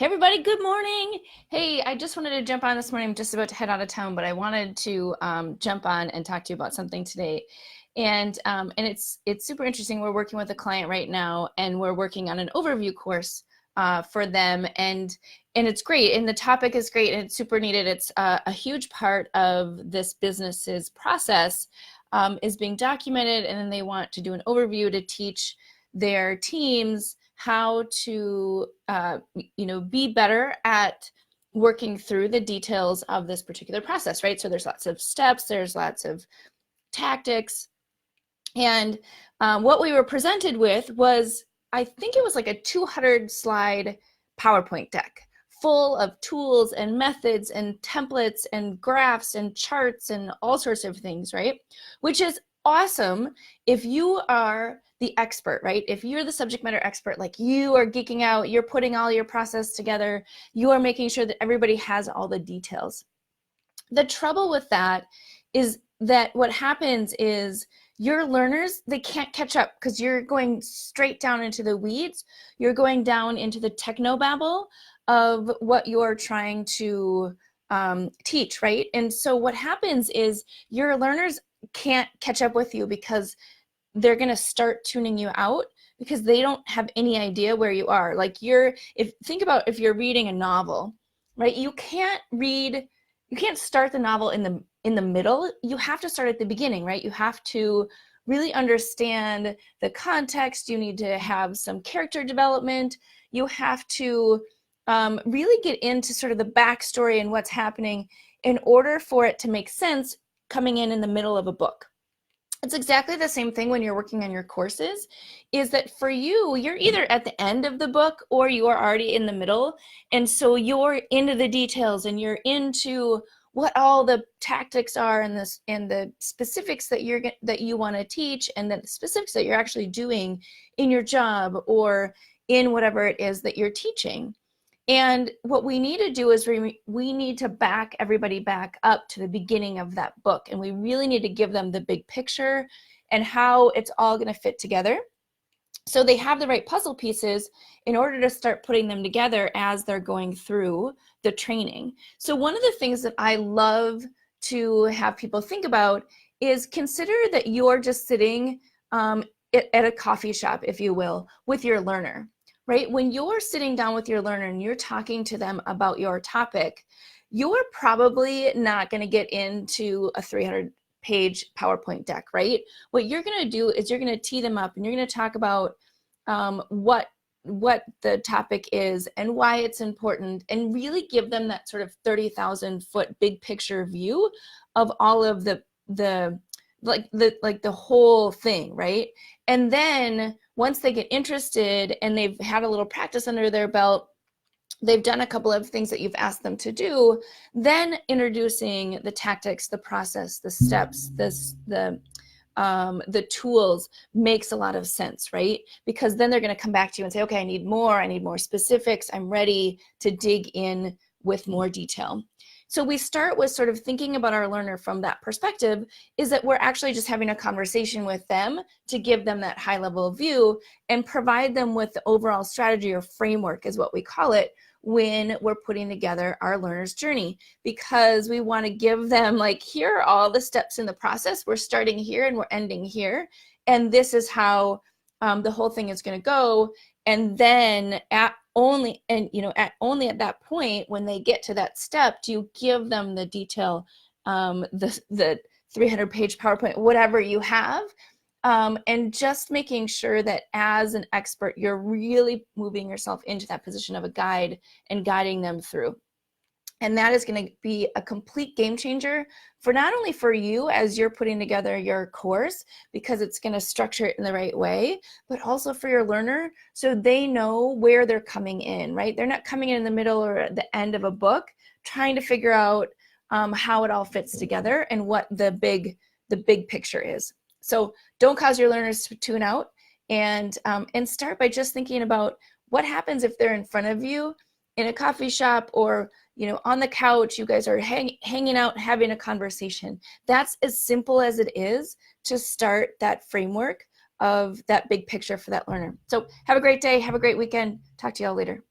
Hey everybody, good morning. Hey, I just wanted to jump on this morning. I'm just about to head out of town, but I wanted to jump on and talk to you about something today. And it's super interesting. We're working with a client right now, and we're working on an overview course for them, and it's great. And the topic is great, and it's super needed. It's a huge part of this business's process is being documented, and then they want to do an overview to teach their teams how to be better at working through the details of this particular process, right? So there's lots of steps, there's lots of tactics, and what we were presented with was, I think it was like a 200 slide PowerPoint deck full of tools and methods and templates and graphs and charts and all sorts of things, right? Which is awesome if you are the expert, right? If you're the subject matter expert, like you are geeking out, you're putting all your process together, you are making sure that everybody has all the details. The trouble with that is that what happens is your learners, they can't catch up because you're going straight down into the weeds. You're going down into the technobabble of what you're trying to teach, right? And so what happens is your learners can't catch up with you because they're going to start tuning you out because they don't have any idea where you are. Like think about if you're reading a novel, right? You can't start the novel in the middle. You have to start at the beginning, right? You have to really understand the context. You need to have some character development. You have to really get into sort of the backstory and what's happening in order for it to make sense coming in the middle of a book. It's exactly the same thing when you're working on your courses, is that for you, you're either at the end of the book or you are already in the middle. And so you're into the details and you're into what all the tactics are and the specifics that you want to teach, and the specifics that you're actually doing in your job or in whatever it is that you're teaching. And what we need to do is we need to back everybody back up to the beginning of that book. And we really need to give them the big picture and how it's all going to fit together, so they have the right puzzle pieces in order to start putting them together as they're going through the training. So one of the things that I love to have people think about is consider that you're just sitting at a coffee shop, if you will, with your learner. Right? When you're sitting down with your learner and you're talking to them about your topic, you're probably not going to get into a 300-page PowerPoint deck, right? What you're going to do is you're going to tee them up and you're going to talk about what the topic is and why it's important, and really give them that sort of 30,000-foot big picture view of all of the whole thing, right? And then once they get interested and they've had a little practice under their belt, they've done a couple of things that you've asked them to do, then introducing the tactics, the process, the steps, the tools makes a lot of sense, right? Because then they're going to come back to you and say, okay, I need more specifics. I'm ready to dig in with more detail. So we start with sort of thinking about our learner from that perspective, is that we're actually just having a conversation with them to give them that high level view and provide them with the overall strategy or framework, is what we call it, when we're putting together our learner's journey. Because we want to give them, like, here are all the steps in the process. We're starting here and we're ending here. And this is how the whole thing is going to go. And then only at that point, when they get to that step, do you give them the detail, the 300-page PowerPoint, whatever you have, and just making sure that as an expert, you're really moving yourself into that position of a guide and guiding them through. And that is going to be a complete game changer for not only for you as you're putting together your course, because it's going to structure it in the right way, but also for your learner, so they know where they're coming in, right? They're not coming in the middle or at the end of a book trying to figure out how it all fits together and what the big picture is. So don't cause your learners to tune out, and start by just thinking about what happens if they're in front of you in a coffee shop, or on the couch, you guys are hanging out, having a conversation. That's as simple as it is to start that framework of that big picture for that learner. So have a great day. Have a great weekend. Talk to y'all later.